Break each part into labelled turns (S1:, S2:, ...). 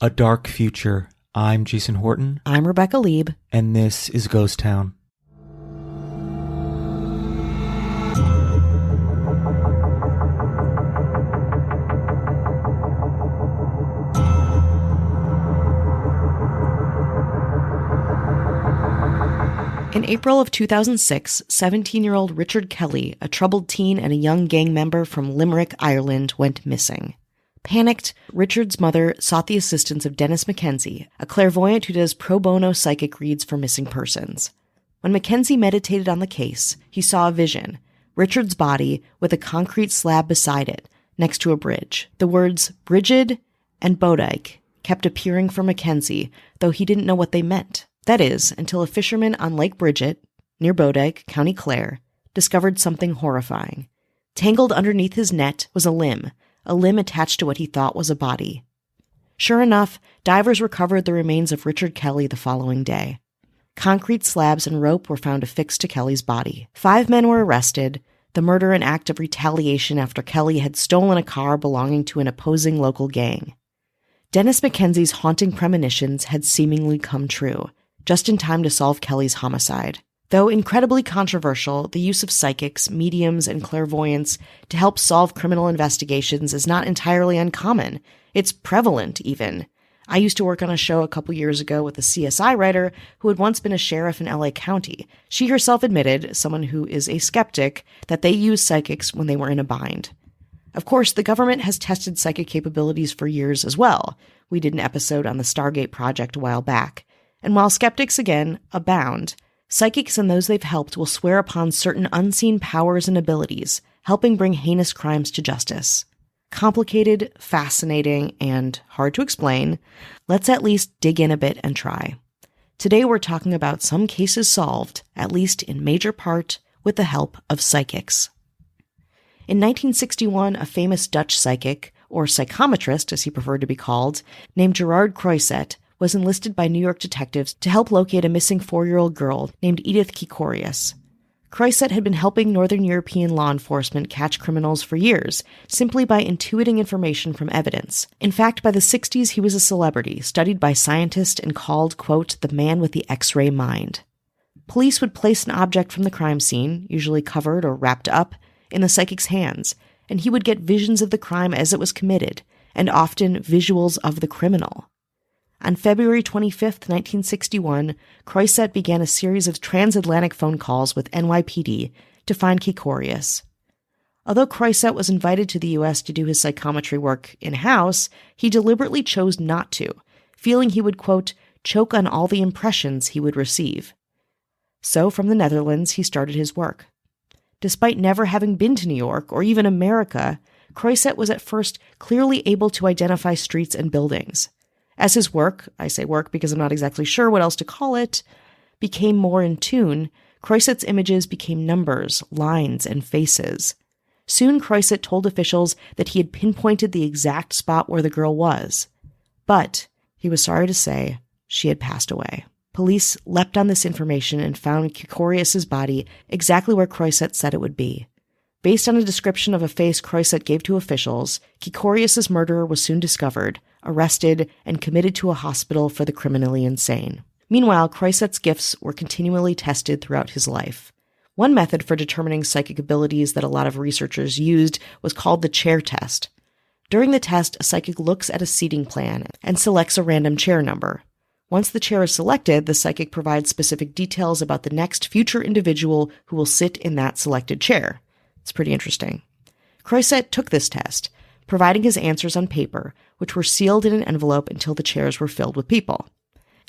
S1: A Dark Future. I'm Jason Horton.
S2: I'm Rebecca Lieb.
S1: And this is Ghost Town.
S2: In April of 2006, 17-year-old Richard Kelly, a troubled teen and a young gang member from Limerick, Ireland, went missing. Panicked, Richard's mother sought the assistance of Dennis Mackenzie, a clairvoyant who does pro bono psychic reads for missing persons. When Mackenzie meditated on the case, he saw a vision: Richard's body with a concrete slab beside it, next to a bridge. The words Brigid and Bodyke kept appearing for Mackenzie, though he didn't know what they meant. That is, until a fisherman on Lake Bridget, near Bodyke, County Clare, discovered something horrifying. Tangled underneath his net was a limb attached to what he thought was a body. Sure enough, divers recovered the remains of Richard Kelly the following day. Concrete slabs and rope were found affixed to Kelly's body. 5 men were arrested, the murder an act of retaliation after Kelly had stolen a car belonging to an opposing local gang. Dennis Mackenzie's haunting premonitions had seemingly come true, just in time to solve Kelly's homicide. Though incredibly controversial, the use of psychics, mediums, and clairvoyants to help solve criminal investigations is not entirely uncommon. It's prevalent, even. I used to work on a show a couple years ago with a CSI writer who had once been a sheriff in LA County. She herself admitted, someone who is a skeptic, that they used psychics when they were in a bind. Of course, the government has tested psychic capabilities for years as well. We did an episode on the Stargate project a while back. And while skeptics, again, abound, psychics and those they've helped will swear upon certain unseen powers and abilities, helping bring heinous crimes to justice. Complicated, fascinating, and hard to explain. Let's at least dig in a bit and try. Today we're talking about some cases solved, at least in major part, with the help of psychics. In 1961, a famous Dutch psychic, or psychometrist as he preferred to be called, named Gerard Croiset, was enlisted by New York detectives to help locate a missing 4-year-old girl named Edith Kikorius. Croiset had been helping Northern European law enforcement catch criminals for years, simply by intuiting information from evidence. In fact, by the 60s, he was a celebrity, studied by scientists and called, quote, the man with the X-ray mind. Police would place an object from the crime scene, usually covered or wrapped up, in the psychic's hands, and he would get visions of the crime as it was committed, and often visuals of the criminal. On February 25, 1961, Croiset began a series of transatlantic phone calls with NYPD to find Kikorius. Although Croiset was invited to the U.S. to do his psychometry work in-house, he deliberately chose not to, feeling he would, quote, choke on all the impressions he would receive. So, from the Netherlands, he started his work. Despite never having been to New York or even America, Croiset was at first clearly able to identify streets and buildings. As his work, I say work because I'm not exactly sure what else to call it, became more in tune, Croiset's images became numbers, lines, and faces. Soon Croiset told officials that he had pinpointed the exact spot where the girl was. But, he was sorry to say, she had passed away. Police leapt on this information and found Kikorius' body exactly where Croiset said it would be. Based on a description of a face Croiset gave to officials, Kikorius' murderer was soon discovered, arrested, and committed to a hospital for the criminally insane. Meanwhile, Croiset's gifts were continually tested throughout his life. One method for determining psychic abilities that a lot of researchers used was called the chair test. During the test, a psychic looks at a seating plan and selects a random chair number. Once the chair is selected, the psychic provides specific details about the next future individual who will sit in that selected chair. It's pretty interesting. Croiset took this test, providing his answers on paper, which were sealed in an envelope until the chairs were filled with people.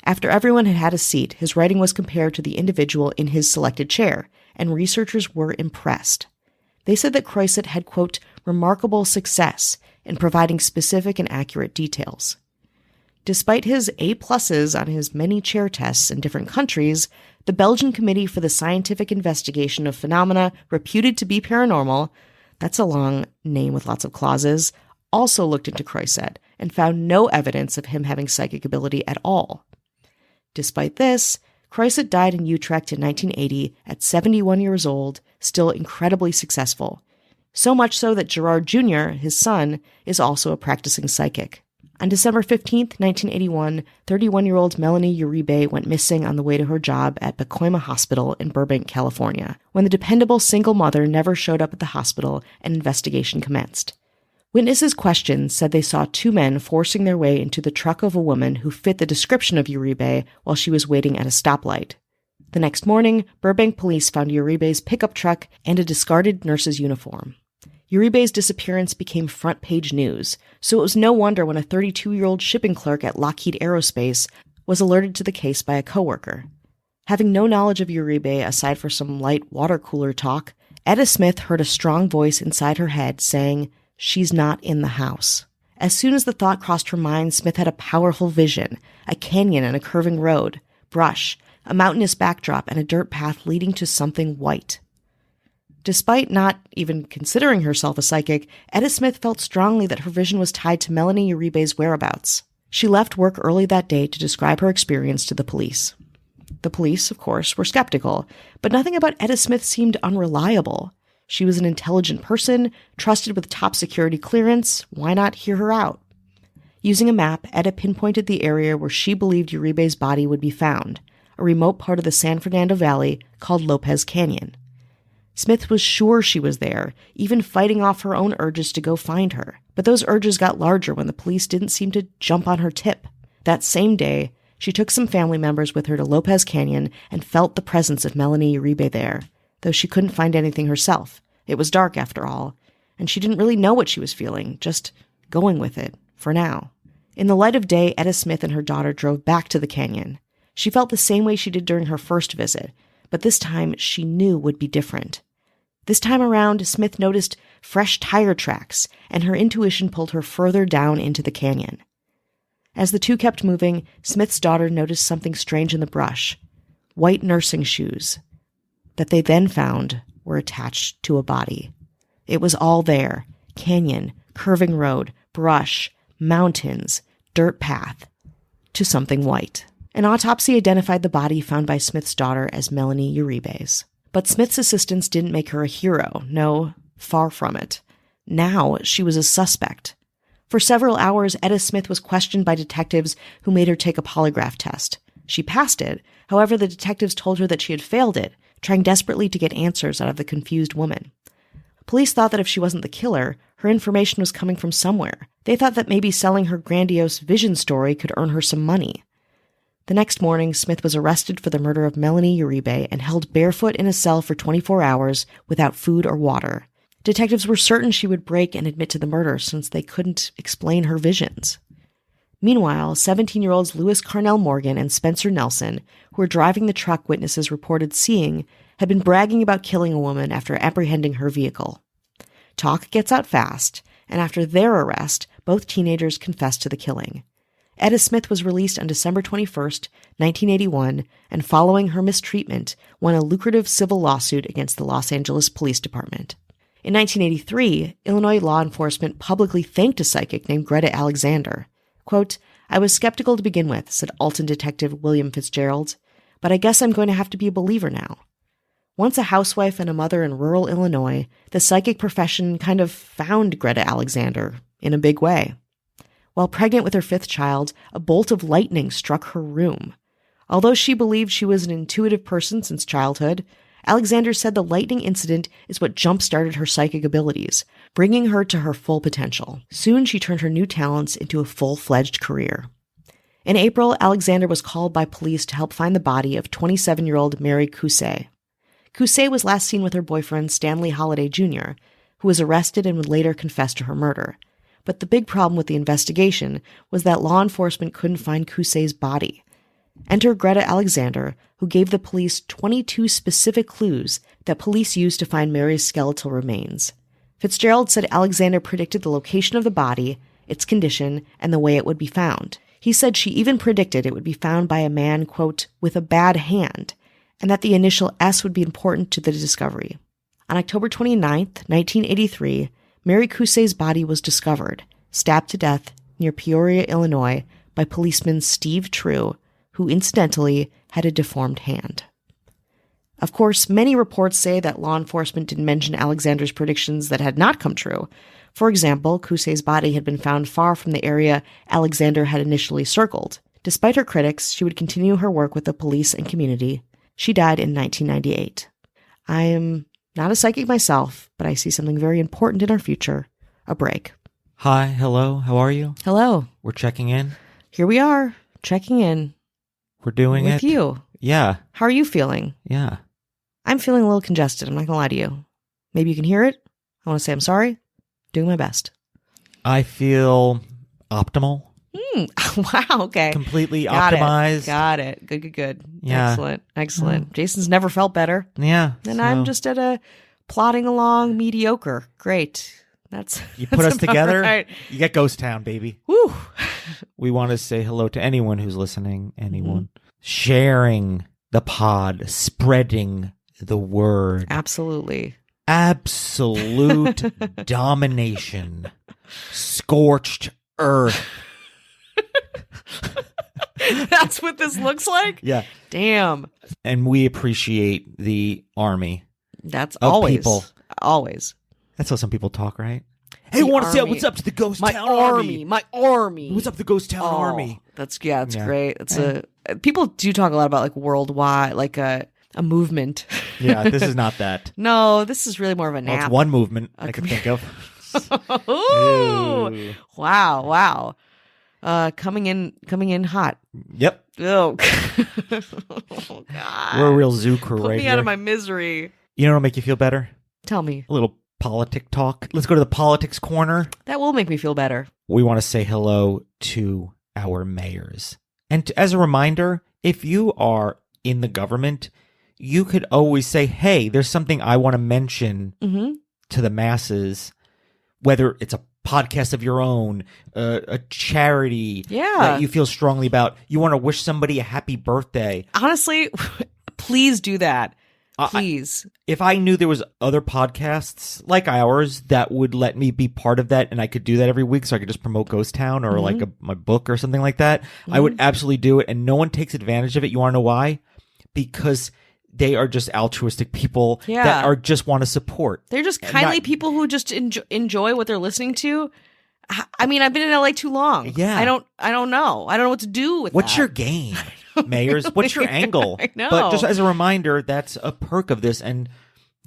S2: After everyone had had a seat, his writing was compared to the individual in his selected chair, and researchers were impressed. They said that Croiset had, quote, remarkable success in providing specific and accurate details. Despite his A+s on his many chair tests in different countries, the Belgian Committee for the Scientific Investigation of Phenomena reputed to be paranormal, that's a long name with lots of clauses, also looked into Croiset and found no evidence of him having psychic ability at all. Despite this, Croiset died in Utrecht in 1980 at 71 years old, still incredibly successful. So much so that Gerard Jr., his son, is also a practicing psychic. On December 15th, 1981, 31-year-old Melanie Uribe went missing on the way to her job at Pacoima Hospital in Burbank, California. When the dependable single mother never showed up at the hospital, an investigation commenced. Witnesses questioned said they saw two men forcing their way into the truck of a woman who fit the description of Uribe while she was waiting at a stoplight. The next morning, Burbank police found Uribe's pickup truck and a discarded nurse's uniform. Uribe's disappearance became front-page news, so it was no wonder when a 32-year-old shipping clerk at Lockheed Aerospace was alerted to the case by a coworker. Having no knowledge of Uribe aside for some light water cooler talk, Etta Smith heard a strong voice inside her head saying, "She's not in the house." As soon as the thought crossed her mind, Smith had a powerful vision, a canyon and a curving road, brush, a mountainous backdrop, and a dirt path leading to something white. Despite not even considering herself a psychic, Etta Smith felt strongly that her vision was tied to Melanie Uribe's whereabouts. She left work early that day to describe her experience to the police. The police, of course, were skeptical, but nothing about Etta Smith seemed unreliable. She was an intelligent person, trusted with top security clearance. Why not hear her out? Using a map, Etta pinpointed the area where she believed Uribe's body would be found, a remote part of the San Fernando Valley called Lopez Canyon. Smith was sure she was there, even fighting off her own urges to go find her. But those urges got larger when the police didn't seem to jump on her tip. That same day, she took some family members with her to Lopez Canyon and felt the presence of Melanie Uribe there, though she couldn't find anything herself. It was dark, after all, and she didn't really know what she was feeling, just going with it, for now. In the light of day, Etta Smith and her daughter drove back to the canyon. She felt the same way she did during her first visit, but this time she knew would be different. This time around, Smith noticed fresh tire tracks, and her intuition pulled her further down into the canyon. As the two kept moving, Smith's daughter noticed something strange in the brush. White nursing shoes that they then found were attached to a body. It was all there: canyon, curving road, brush, mountains, dirt path, to something white. An autopsy identified the body found by Smith's daughter as Melanie Uribe's. But Smith's assistants didn't make her a hero. No, far from it. Now she was a suspect. For several hours, Etta Smith was questioned by detectives who made her take a polygraph test. She passed it. However, the detectives told her that she had failed it, trying desperately to get answers out of the confused woman. Police thought that if she wasn't the killer, her information was coming from somewhere. They thought that maybe selling her grandiose vision story could earn her some money. The next morning, Smith was arrested for the murder of Melanie Uribe and held barefoot in a cell for 24 hours without food or water. Detectives were certain she would break and admit to the murder since they couldn't explain her visions. Meanwhile, 17-year-olds Lewis Carnell Morgan and Spencer Nelson, who were driving the truck witnesses reported seeing, had been bragging about killing a woman after apprehending her vehicle. Talk gets out fast, and after their arrest, both teenagers confessed to the killing. Etta Smith was released on December 21st, 1981, and following her mistreatment, won a lucrative civil lawsuit against the Los Angeles Police Department. In 1983, Illinois law enforcement publicly thanked a psychic named Greta Alexander. Quote, "I was skeptical to begin with," said Alton Detective William Fitzgerald, "but I guess I'm going to have to be a believer now." Once a housewife and a mother in rural Illinois, the psychic profession kind of found Greta Alexander in a big way. While pregnant with her 5th child, a bolt of lightning struck her room. Although she believed she was an intuitive person since childhood, Alexander said the lightning incident is what jump-started her psychic abilities, bringing her to her full potential. Soon she turned her new talents into a full-fledged career. In April, Alexander was called by police to help find the body of 27-year-old Mary Cousset. Cousset was last seen with her boyfriend Stanley Holliday Jr., who was arrested and would later confess to her murder. But the big problem with the investigation was that law enforcement couldn't find Cousset's body. Enter Greta Alexander, who gave the police 22 specific clues that police used to find Mary's skeletal remains. Fitzgerald said Alexander predicted the location of the body, its condition, and the way it would be found. He said she even predicted it would be found by a man, quote, "with a bad hand," and that the initial S would be important to the discovery. On October 29th, 1983, Mary Cousset's body was discovered, stabbed to death near Peoria, Illinois, by policeman Steve True, who incidentally had a deformed hand. Of course, many reports say that law enforcement didn't mention Alexander's predictions that had not come true. For example, Kusei's body had been found far from the area Alexander had initially circled. Despite her critics, she would continue her work with the police and community. She died in 1998. I am not a psychic myself, but I see something very important in our future. A break.
S1: Hi, hello, how are you?
S2: Hello.
S1: We're checking in.
S2: Here we are, checking in.
S1: We're doing
S2: with
S1: it.
S2: you.
S1: Yeah.
S2: How are you feeling?
S1: Yeah.
S2: I'm feeling a little congested. I'm not going to lie to you. Maybe you can hear it. I want to say I'm sorry. Doing my best.
S1: I feel optimal.
S2: Wow. Okay.
S1: Completely
S2: Got
S1: optimized.
S2: Got it. Good.
S1: Yeah.
S2: Excellent. Jason's never felt better.
S1: Yeah.
S2: And I'm just at a plodding along mediocre. Great.
S1: You put us
S2: about
S1: together,
S2: right.
S1: You get Ghost Town, baby.
S2: Woo.
S1: We want to say hello to anyone who's listening, anyone sharing the pod, spreading the word.
S2: Absolutely.
S1: Absolute domination. Scorched earth.
S2: That's what this looks like?
S1: Yeah.
S2: Damn.
S1: And we appreciate the army.
S2: That's
S1: of
S2: always.
S1: People.
S2: Always.
S1: That's how some people talk, right? Hey, I want to say what's up to the Ghost Town Army.
S2: My army.
S1: What's up to the Ghost Town Army?
S2: That's great. It's people do talk a lot about like worldwide, like a movement.
S1: Yeah, this is not that.
S2: No, this is really more of a nap.
S1: Well, it's one movement I can think of.
S2: Ooh. Wow. Coming in hot.
S1: Yep.
S2: Oh. Oh God.
S1: We're a real zoo crew
S2: Put
S1: right
S2: me
S1: here.
S2: out of my misery.
S1: You know what'll make you feel better?
S2: Tell me.
S1: A little politic talk. Let's go to the politics corner.
S2: That will make me feel better.
S1: We want to say hello to our mayors. And as a reminder, if you are in the government, you could always say, hey, there's something I want to mention to the masses, whether it's a podcast of your own, a charity that you feel strongly about. You want to wish somebody a happy birthday.
S2: Honestly, please do that. Please.
S1: If I knew there was other podcasts like ours that would let me be part of that and I could do that every week so I could just promote Ghost Town or like my book or something like that, I would absolutely do it. And no one takes advantage of it. You want to know why? Because they are just altruistic people that are just want to support.
S2: They're just kindly people who just enjoy what they're listening to. I mean, I've been in LA too long.
S1: Yeah.
S2: I don't know. I don't know what to do with
S1: What's
S2: that.
S1: your game, mayors? What's your angle?
S2: I know.
S1: But just as a reminder, that's a perk of this. And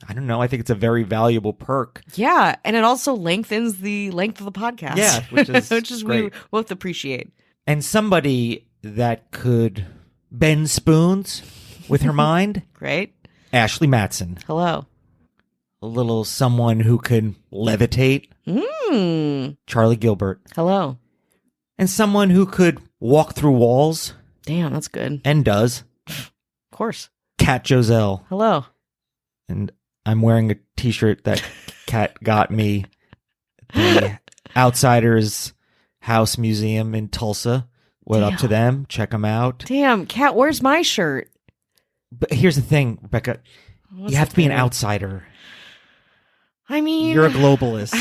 S1: I don't know. I think it's a very valuable perk.
S2: Yeah. And it also lengthens the length of the podcast.
S1: Yeah, which is great.
S2: We both appreciate.
S1: And somebody that could bend spoons with her mind.
S2: Great.
S1: Ashley Matson.
S2: Hello.
S1: A little someone who can levitate. Charlie Gilbert.
S2: Hello.
S1: And someone who could walk through walls.
S2: Damn, that's good.
S1: And does.
S2: Of course.
S1: Kat Joselle.
S2: Hello.
S1: And I'm wearing a t-shirt that Kat got me. The Outsiders House Museum in Tulsa. What up to them? Check them out.
S2: Damn, Kat, where's my shirt?
S1: But here's the thing, Rebecca. You have to be an outsider.
S2: I mean,
S1: you're a globalist.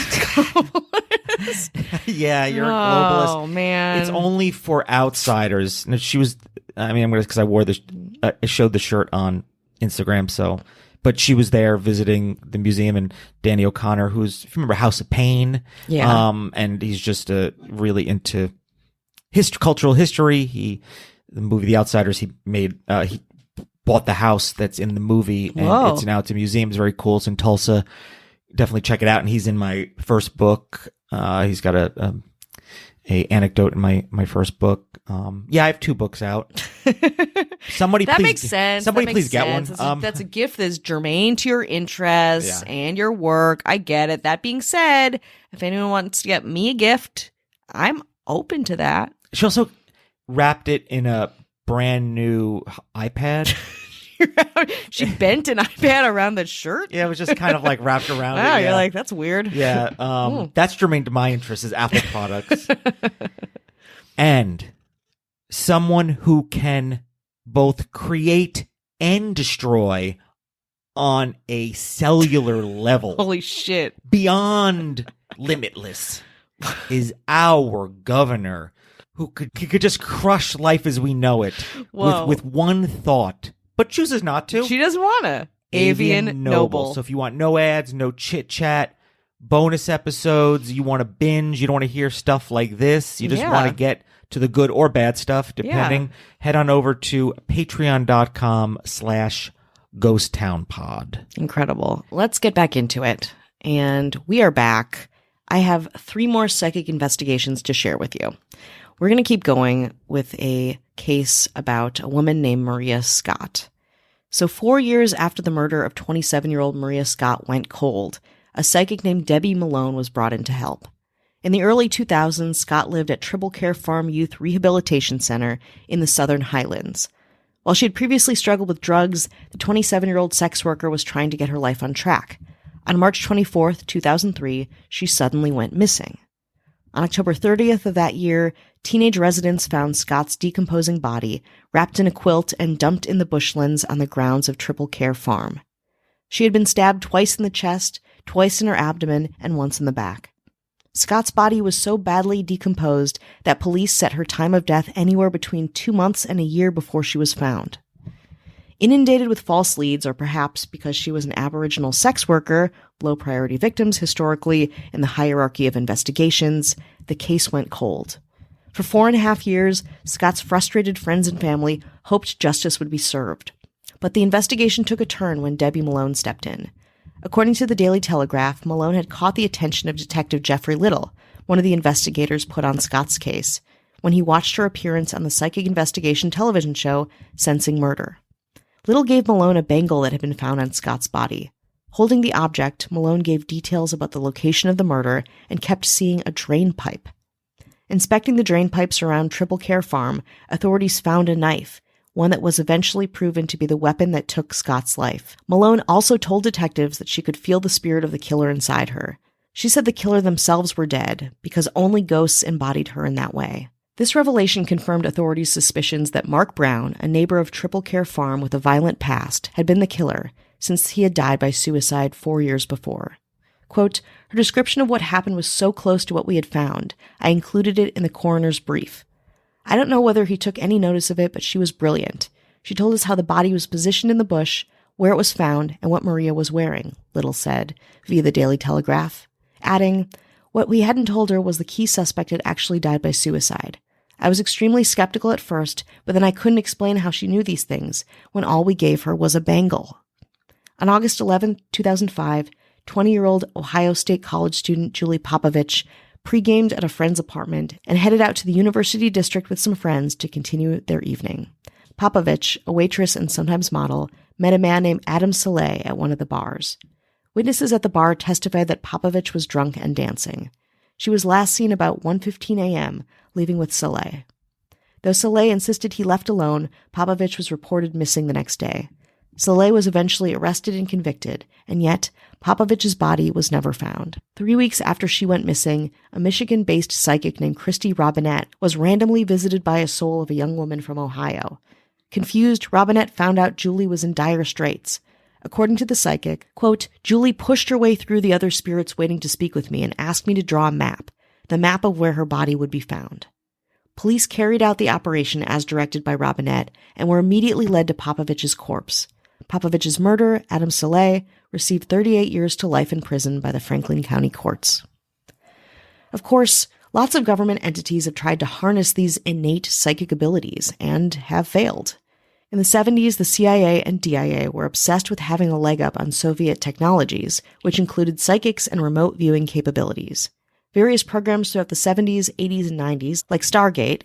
S1: Yeah, you're a globalist.
S2: Oh man,
S1: it's only for outsiders. And she was. I mean, I'm gonna because I wore the. I showed the shirt on Instagram. So, but she was there visiting the museum, and Danny O'Connor, who's if you remember House of Pain, and he's just really into cultural history. The movie The Outsiders. He made. He bought the house that's in the movie, and it's now it's a museum. It's very cool. It's in Tulsa. Definitely check it out. And he's in my first book. He's got a anecdote in my first book. I have 2 books out. Somebody,
S2: that
S1: please,
S2: makes sense.
S1: Somebody, please get
S2: one. That's a gift that's germane to your interests and your work. I get it. That being said, if anyone wants to get me a gift, I'm open to that.
S1: She also wrapped it in a brand new iPad.
S2: She bent an iPad around the shirt?
S1: Yeah, it was just kind of like wrapped around
S2: wow,
S1: it.
S2: You're like, that's weird.
S1: Yeah, that's germane to my interests is Apple products. And someone who can both create and destroy on a cellular level.
S2: Holy shit.
S1: Beyond limitless is our governor who could just crush life as we know it with one thought. but chooses not to.
S2: She doesn't want to. Avian Noble.
S1: So if you want no ads, no chit chat, bonus episodes, you want to binge, you don't want to hear stuff like this, you just want to get to the good or bad stuff, depending, head on over to patreon.com/ghosttownpod.
S2: Incredible. Let's get back into it. And we are back. I have 3 more psychic investigations to share with you. We're going to keep going with a case about a woman named Maria Scott. So 4 years after the murder of 27-year-old Maria Scott went cold, a psychic named Debbie Malone was brought in to help. In the early 2000s, Scott lived at Triple Care Farm Youth Rehabilitation Center in the Southern Highlands. While she had previously struggled with drugs, the 27-year-old sex worker was trying to get her life on track. On March 24th, 2003, she suddenly went missing. On October 30th of that year, teenage residents found Scott's decomposing body wrapped in a quilt and dumped in the bushlands on the grounds of Triple Care Farm. She had been stabbed twice in the chest, twice in her abdomen, and once in the back. Scott's body was so badly decomposed that police set her time of death anywhere between 2 months and a year before she was found. Inundated with false leads, or perhaps because she was an Aboriginal sex worker, low-priority victims historically in the hierarchy of investigations, the case went cold. For 4.5 years, Scott's frustrated friends and family hoped justice would be served. But the investigation took a turn when Debbie Malone stepped in. According to the Daily Telegraph, Malone had caught the attention of Detective Jeffrey Little, one of the investigators put on Scott's case, when he watched her appearance on the psychic investigation television show Sensing Murder. Little gave Malone a bangle that had been found on Scott's body. Holding the object, Malone gave details about the location of the murder and kept seeing a drain pipe. Inspecting the drain pipes around Triple Care Farm, authorities found a knife, one that was eventually proven to be the weapon that took Scott's life. Malone also told detectives that she could feel the spirit of the killer inside her. She said the killer themselves were dead because only ghosts embodied her in that way. This revelation confirmed authorities' suspicions that Mark Brown, a neighbor of Triple Care Farm with a violent past, had been the killer, since he had died by suicide 4 years before. Quote, her description of what happened was so close to what we had found, I included it in the coroner's brief. I don't know whether he took any notice of it, but she was brilliant. She told us how the body was positioned in the bush, where it was found, and what Maria was wearing, Little said, via the Daily Telegraph, adding, what we hadn't told her was the key suspect had actually died by suicide. I was extremely skeptical at first, but then I couldn't explain how she knew these things, when all we gave her was a bangle. On August 11, 2005, 20-year-old Ohio State College student Julie Popovich pre-gamed at a friend's apartment and headed out to the University District with some friends to continue their evening. Popovich, a waitress and sometimes model, met a man named Adam Saleh at one of the bars. Witnesses at the bar testified that Popovich was drunk and dancing. She was last seen about 1:15 a.m., leaving with Saleh. Though Saleh insisted he left alone, Popovich was reported missing the next day. Saleh was eventually arrested and convicted, and yet Popovich's body was never found. 3 weeks after she went missing, a Michigan-based psychic named Christy Robinette was randomly visited by a soul of a young woman from Ohio. Confused, Robinette found out Julie was in dire straits. According to the psychic, quote, Julie pushed her way through the other spirits waiting to speak with me and asked me to draw a map, the map of where her body would be found. Police carried out the operation as directed by Robinette and were immediately led to Popovich's corpse. Popovich's murderer, Adam Saleh, received 38 years to life in prison by the Franklin County courts. Of course, lots of government entities have tried to harness these innate psychic abilities and have failed. In the 70s, the CIA and DIA were obsessed with having a leg up on Soviet technologies, which included psychics and remote viewing capabilities. Various programs throughout the 70s, 80s, and 90s, like Stargate,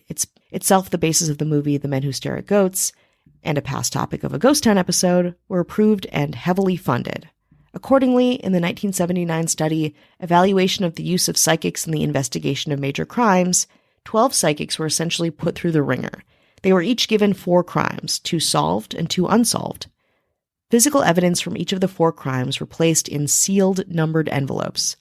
S2: itself the basis of the movie The Men Who Stare at Goats, and a past topic of a Ghost Town episode, were approved and heavily funded. Accordingly, in the 1979 study, Evaluation of the Use of Psychics in the Investigation of Major Crimes, 12 psychics were essentially put through the ringer. They were each given 4 crimes, 2 solved and 2 unsolved. Physical evidence from each of the 4 crimes were placed in sealed, numbered envelopes.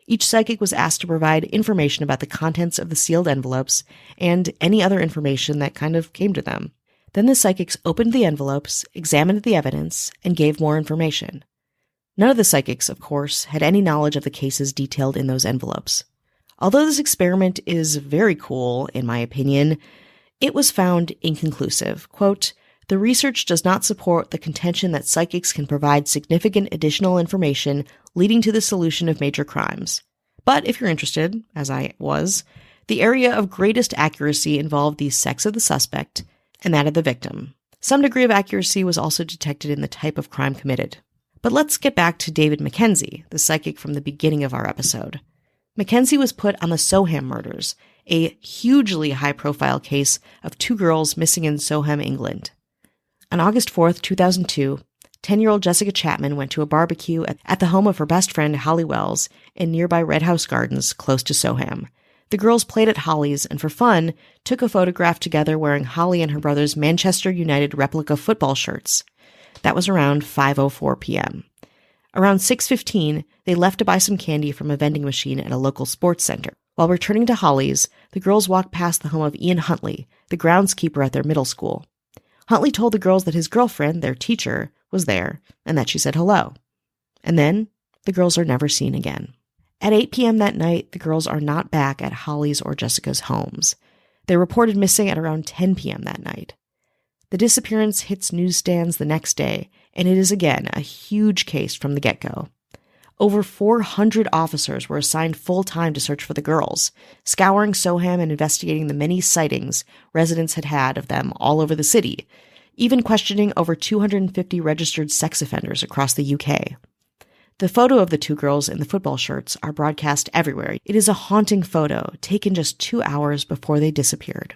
S2: Each psychic was asked to provide information about the contents of the sealed envelopes and any other information that kind of came to them. Then the psychics opened the envelopes, examined the evidence, and gave more information. None of the psychics, of course, had any knowledge of the cases detailed in those envelopes. Although this experiment is very cool, in my opinion, it was found inconclusive. Quote, The research does not support the contention that psychics can provide significant additional information leading to the solution of major crimes. But if you're interested, as I was, the area of greatest accuracy involved the sex of the suspect and that of the victim. Some degree of accuracy was also detected in the type of crime committed. But let's get back to David Mackenzie, the psychic from the beginning of our episode. Mackenzie was put on the Soham murders, a hugely high-profile case of 2 girls missing in Soham, England. On August 4th, 2002, 10-year-old Jessica Chapman went to a barbecue at the home of her best friend Holly Wells in nearby Red House Gardens, close to Soham. The girls played at Holly's and, for fun, took a photograph together wearing Holly and her brother's Manchester United replica football shirts. That was around 5:04 p.m. Around 6:15, they left to buy some candy from a vending machine at a local sports center. While returning to Holly's, the girls walked past the home of Ian Huntley, the groundskeeper at their middle school. Huntley told the girls that his girlfriend, their teacher, was there and that she said hello. And then the girls are never seen again. At 8 p.m. that night, the girls are not back at Holly's or Jessica's homes. They're reported missing at around 10 p.m. that night. The disappearance hits newsstands the next day, and it is again a huge case from the get-go. Over 400 officers were assigned full-time to search for the girls, scouring Soham and investigating the many sightings residents had had of them all over the city, even questioning over 250 registered sex offenders across the UK. The photo of the 2 girls in the football shirts are broadcast everywhere. It is a haunting photo, taken just 2 hours before they disappeared.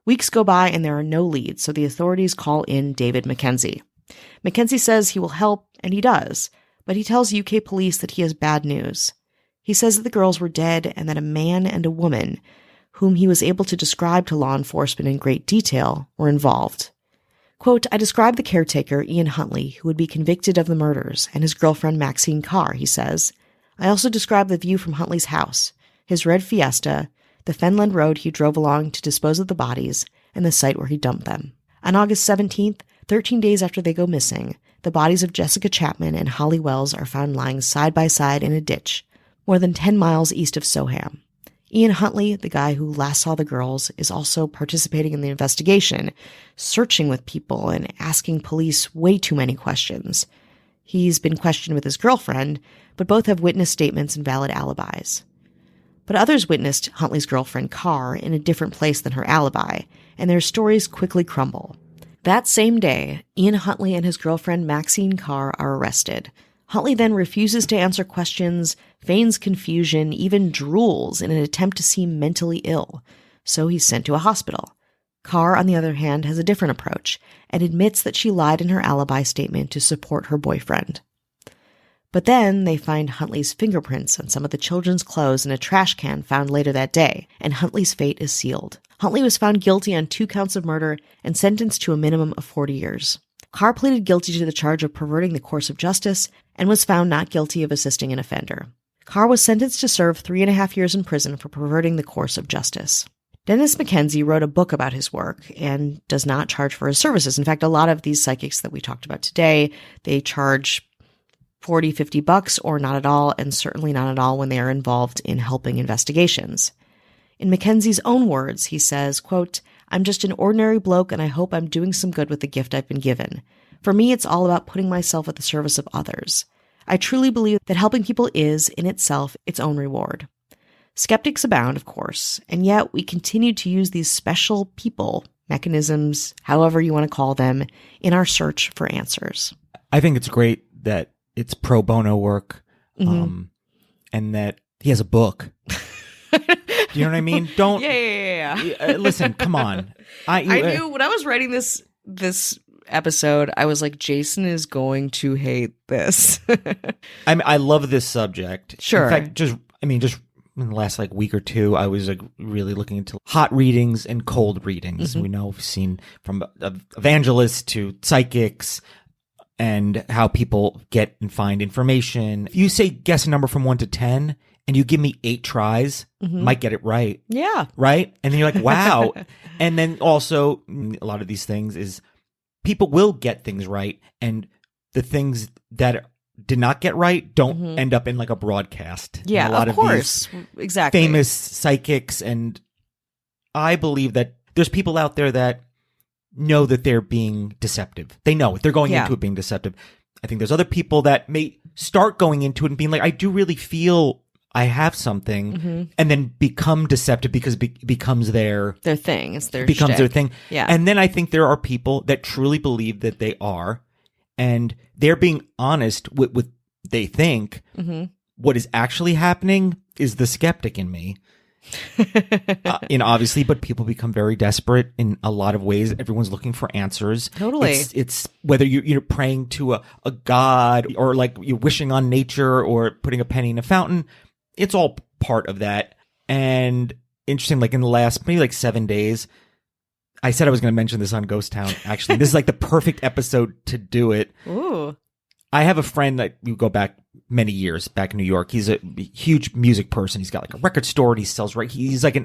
S2: Weeks go by and there are no leads, so the authorities call in David Mackenzie. Mackenzie says he will help, and he does, but he tells UK police that he has bad news. He says that the girls were dead and that a man and a woman, whom he was able to describe to law enforcement in great detail, were involved. Quote, I described the caretaker, Ian Huntley, who would be convicted of the murders, and his girlfriend Maxine Carr, he says. I also described the view from Huntley's house, his red Fiesta, the Fenland Road he drove along to dispose of the bodies, and the site where he dumped them. On August 17th, 13 days after they go missing, the bodies of Jessica Chapman and Holly Wells are found lying side by side in a ditch, more than 10 miles east of Soham. Ian Huntley, the guy who last saw the girls, is also participating in the investigation, searching with people and asking police way too many questions. He's been questioned with his girlfriend, but both have witness statements and valid alibis. But others witnessed Huntley's girlfriend Carr in a different place than her alibi, and their stories quickly crumble. That same day, Ian Huntley and his girlfriend Maxine Carr are arrested. Huntley then refuses to answer questions, feigns confusion, even drools in an attempt to seem mentally ill, so he's sent to a hospital. Carr, on the other hand, has a different approach and admits that she lied in her alibi statement to support her boyfriend. But then they find Huntley's fingerprints on some of the children's clothes in a trash can found later that day, and Huntley's fate is sealed. Huntley was found guilty on 2 counts of murder and sentenced to a minimum of 40 years. Carr pleaded guilty to the charge of perverting the course of justice and was found not guilty of assisting an offender. Carr was sentenced to serve 3.5 years in prison for perverting the course of justice. Dennis Mackenzie wrote a book about his work and does not charge for his services. In fact, a lot of these psychics that we talked about today, they charge $40, $50 or not at all, and certainly not at all when they are involved in helping investigations. In Mackenzie's own words, he says, quote, I'm just an ordinary bloke and I hope I'm doing some good with the gift I've been given. For me, it's all about putting myself at the service of others. I truly believe that helping people is, in itself, its own reward. Skeptics abound, of course, and yet we continue to use these special people, mechanisms, however you want to call them, in our search for answers.
S1: I think it's great that it's pro bono work, and that he has a book. Do you know what I mean? Don't.
S2: Yeah.
S1: Listen, come on.
S2: I knew when I was writing this episode, I was like, Jason is going to hate this.
S1: I love this subject.
S2: Sure.
S1: In fact, just in the last week or two, I was really looking into hot readings and cold readings.
S2: Mm-hmm.
S1: We know we've seen from evangelists to psychics and how people get and find information. If you say guess a number from 1 to 10 and you give me 8 tries, might get it right.
S2: Yeah.
S1: Right? And then you're like, wow. And then also a lot of these things is people will get things right, and the things that did not get right don't end up in a broadcast.
S2: Yeah,
S1: a lot
S2: of course. Exactly.
S1: Famous psychics, and I believe that there's people out there that know that they're being deceptive. They know it. They're going
S2: Yeah.
S1: into it being deceptive. I think there's other people that may start going into it and being like, I do really feel I have something, and then become deceptive because it becomes their
S2: thing. It's their
S1: becomes their
S2: shtick.
S1: thing.
S2: Yeah.
S1: And then I think there are people that truly believe that they are, and they're being honest with they think. What is actually happening is the skeptic in me. Obviously, but people become very desperate in a lot of ways. Everyone's looking for answers.
S2: Totally.
S1: It's whether you're praying to a god, or like you're wishing on nature, or putting a penny in a fountain. It's all part of that. And interesting, like in the last maybe like 7 days, I said I was going to mention this on Ghost Town. Actually, this is like the perfect episode to do it.
S2: Ooh.
S1: I have a friend that you go back many years back in New York. He's a huge music person. He's got like a record store and he sells, right? He's like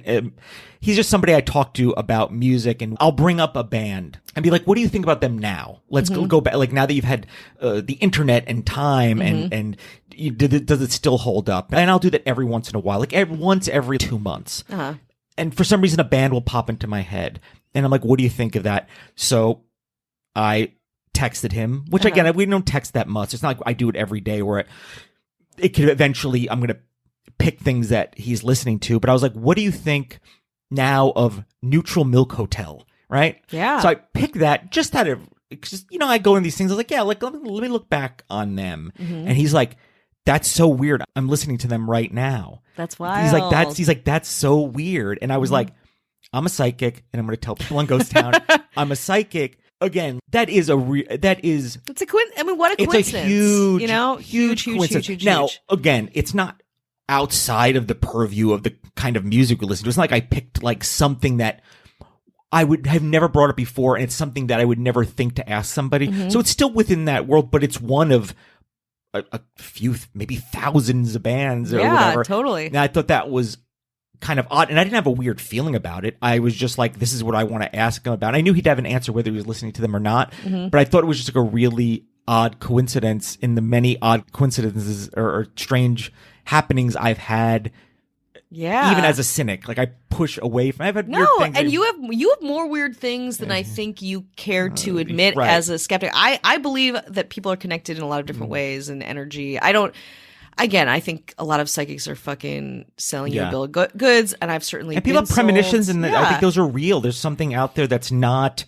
S1: he's just somebody I talk to about music, and I'll bring up a band and be like, what do you think about them now? Let's go back. Like now that you've had the internet and time and does it still hold up? And I'll do that every once in a while, like once every 2 months. And for some reason, a band will pop into my head and I'm like, what do you think of that? So I texted him, which again, we don't text that much. It's not like I do it every day where it could eventually, I'm going to pick things that he's listening to. But I was like, what do you think now of Neutral Milk Hotel? Right?
S2: Yeah.
S1: So I picked that just out of, just, I go in these things. I was like, yeah, like, let me look back on them. And he's like, that's so weird. I'm listening to them right now.
S2: That's wild.
S1: He's like, that's so weird. And I was like, I'm a psychic, and I'm going to tell people on Ghost Town, I'm a psychic. Again, that is
S2: it's a what a coincidence.
S1: A huge,
S2: huge
S1: coincidence. Now, again, it's not outside of the purview of the kind of music we listen to. It's not like I picked like something that I would have never brought up before, and it's something that I would never think to ask somebody. So it's still within that world, but it's one of a few, maybe thousands of bands or whatever.
S2: Yeah, totally.
S1: And I thought that was kind of odd, and I didn't have a weird feeling about it. I was just like, this is what I want to ask him about. I knew he'd have an answer whether he was listening to them or not, but I thought it was just like a really odd coincidence in the many odd coincidences or strange happenings I've had.
S2: Yeah.
S1: Even as a cynic, like I push away from. I've had weird things.
S2: And you have more weird things than I think you care to admit
S1: right.
S2: as a skeptic. I believe that people are connected in a lot of different ways and energy. I think a lot of psychics are fucking selling you a bill of goods, and I've certainly
S1: and people have premonitions, and I think those are real. There's something out there that's not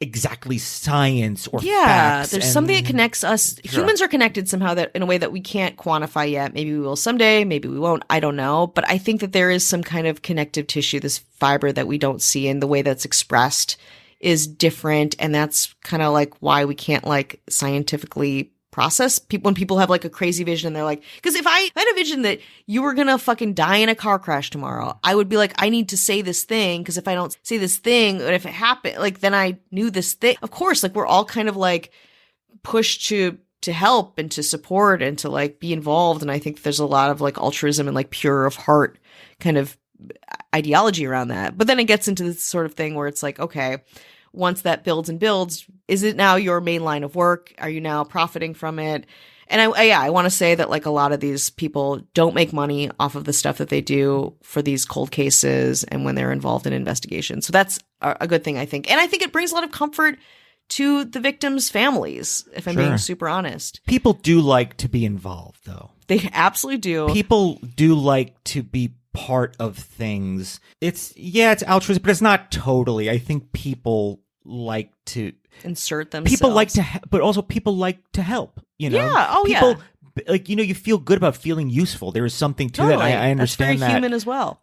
S1: exactly science or facts.
S2: There's something that connects us.
S1: Sure.
S2: Humans are connected somehow that in a way that we can't quantify yet. Maybe we will someday, maybe we won't. I don't know. But I think that there is some kind of connective tissue, this fiber that we don't see, and the way that's expressed is different. And that's kind of like why we can't like scientifically process people when people have like a crazy vision and they're like, because if I had a vision that you were gonna fucking die in a car crash tomorrow, I would be like, I need to say this thing, because if I don't say this thing, and if it happened, like then I knew this thing. Of course, like we're all kind of like pushed to help and to support and to like be involved, and I think there's a lot of like altruism and like pure of heart kind of ideology around that. But then it gets into this sort of thing where it's like, okay, once that builds and builds, is it now your main line of work? Are you now profiting from it? And I want to say that like a lot of these people don't make money off of the stuff that they do for these cold cases and when they're involved in investigations. So that's a good thing, I think. And I think it brings a lot of comfort to the victims' families, if I'm being super honest.
S1: People do like to be involved, though.
S2: They absolutely do.
S1: People do like to be part of things. It's altruistic, but it's not totally. I think people like to
S2: insert themselves.
S1: People like to, but also people like to help.
S2: Yeah. Oh,
S1: people, like you feel good about feeling useful. There is something to that. I understand
S2: That's very human as well.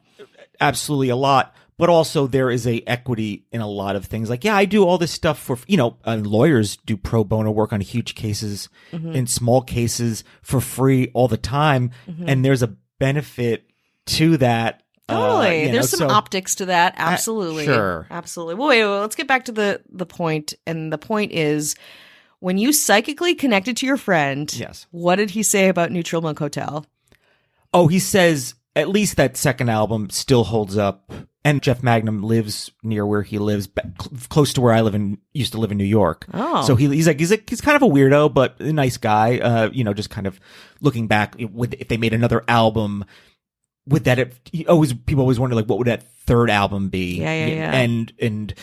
S1: Absolutely, a lot. But also there is a equity in a lot of things. Like, I do all this stuff for, lawyers do pro bono work on huge cases in small cases for free all the time. And there's a benefit to that.
S2: Totally. There's some optics to that. Absolutely.
S1: Sure.
S2: Absolutely. Well, wait, let's get back to the point. And the point is, when you psychically connected to your friend,
S1: yes,
S2: what did he say about Neutral Milk Hotel?
S1: Oh, he says at least that second album still holds up. And Jeff Magnum lives near where he lives, close to where I used to live in New York.
S2: Oh.
S1: So he's kind of a weirdo, but a nice guy. Just kind of looking back, if they made another album, would that people always wonder, like, what would that third album be?
S2: Yeah.
S1: And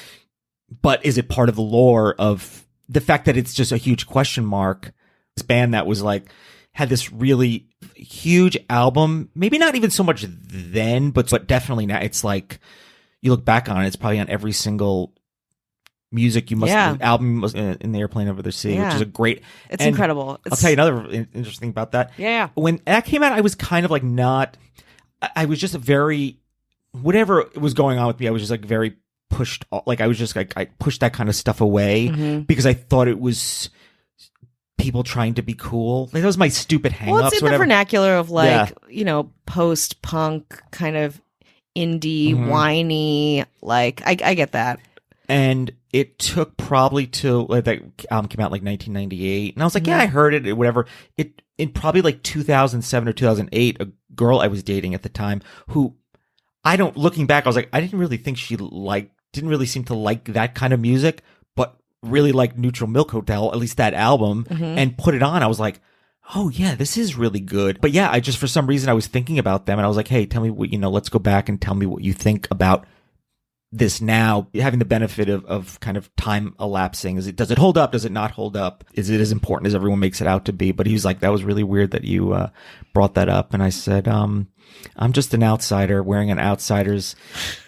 S1: but is it part of the lore of the fact that it's just a huge question mark? This band that was like, had this really huge album, maybe not even so much then, but definitely now. It's like, you look back on it, it's probably on every single music album in the Airplane Over the Sea, which is a great.
S2: It's incredible.
S1: I'll tell you another interesting thing about that.
S2: Yeah.
S1: When that came out, I was kind of like I was just whatever was going on with me, I was just like very pushed. Like I was just like, I pushed that kind of stuff away because I thought it was people trying to be cool. Like, that was my stupid hang-ups.
S2: Well, it's in the vernacular of like, post-punk kind of indie, whiny. Like, I get that.
S1: And it took probably that album came out like 1998. And I was like, yeah, I heard it, whatever. In probably like 2007 or 2008, a girl I was dating at the time who looking back, I was like, I didn't really think didn't really seem to like that kind of music, but really liked Neutral Milk Hotel, at least that album, and put it on. I was like, oh yeah, this is really good. But yeah, for some reason, I was thinking about them and I was like, hey, tell me what, let's go back and tell me what you think about this now, having the benefit of kind of time elapsing. Does it hold up? Does it not hold up? Is it as important as everyone makes it out to be? But he was like, that was really weird that you brought that up. And I said, I'm just an outsider wearing an outsider's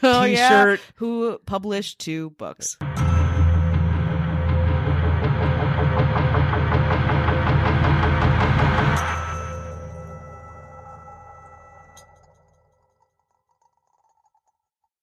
S1: t-shirt.
S2: Who published 2 books.